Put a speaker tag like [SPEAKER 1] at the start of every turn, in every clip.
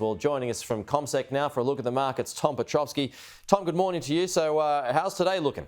[SPEAKER 1] Well, joining us from CommSec now for a look at the markets, Tom Piotrowski. Tom, good morning to you. So how's today looking?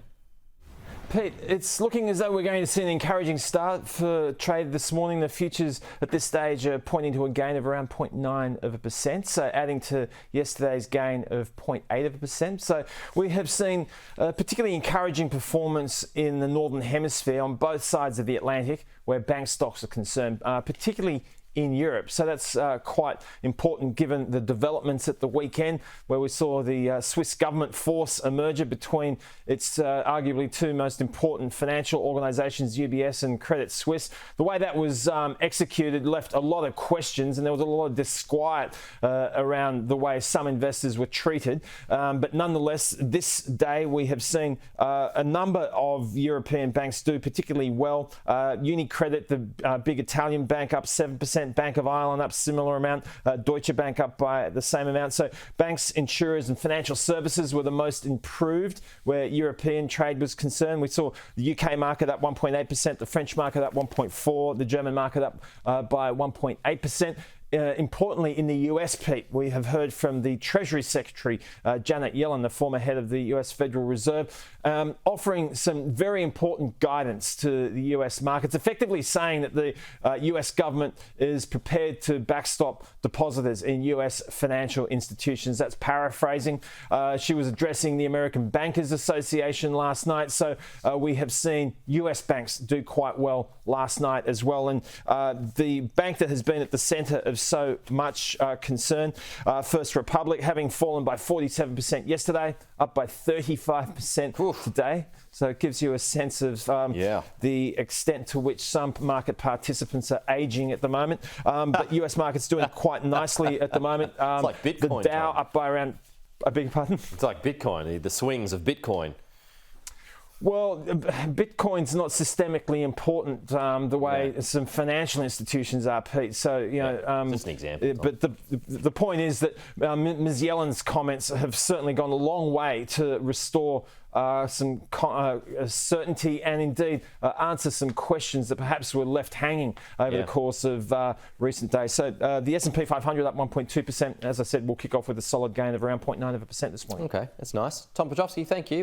[SPEAKER 2] Pete, it's looking as though we're going to see an encouraging start for trade this morning. The futures at this stage are pointing to a gain of around 0.9%, so adding to yesterday's gain of 0.8%. So we have seen a particularly encouraging performance in the Northern Hemisphere on both sides of the Atlantic, where bank stocks are concerned, particularly in Europe. So that's quite important given the developments at the weekend, where we saw the Swiss government force a merger between its arguably two most important financial organisations, UBS and Credit Suisse. The way that was executed left a lot of questions, and there was a lot of disquiet around the way some investors were treated. But nonetheless, this day we have seen a number of European banks do particularly well. UniCredit, the big Italian bank, up 7%. Bank of Ireland up similar amount, Deutsche Bank up by the same amount. So banks, insurers and financial services were the most improved where European trade was concerned. We saw the UK market up 1.8%, the French market up 1.4%, the German market up by 1.8%. Importantly, in the US, Pete, we have heard from the Treasury Secretary Janet Yellen, the former head of the US Federal Reserve, offering some very important guidance to the US markets, effectively saying that the US government is prepared to backstop depositors in US financial institutions. That's paraphrasing. She was addressing the American Bankers Association last night. So we have seen US banks do quite well last night as well. And the bank that has been at the centre of so much concern, First Republic, having fallen by 47% yesterday, up by 35% today. So it gives you a sense of the extent to which some market participants are aging at the moment. But US markets doing quite nicely at the moment.
[SPEAKER 1] It's like Bitcoin.
[SPEAKER 2] The Dow up by around, I beg your pardon?
[SPEAKER 1] It's like Bitcoin, the swings of Bitcoin.
[SPEAKER 2] Well, Bitcoin's not systemically important the way some financial institutions are, Pete. So, you know,
[SPEAKER 1] just an example.
[SPEAKER 2] But the point is that Ms. Yellen's comments have certainly gone a long way to restore some certainty and indeed answer some questions that perhaps were left hanging over the course of recent days. So the S&P 500 up 1.2%. As I said, we'll kick off with a solid gain of around 0.9% this morning.
[SPEAKER 1] Okay, that's nice. Tom Piotrowski, thank you.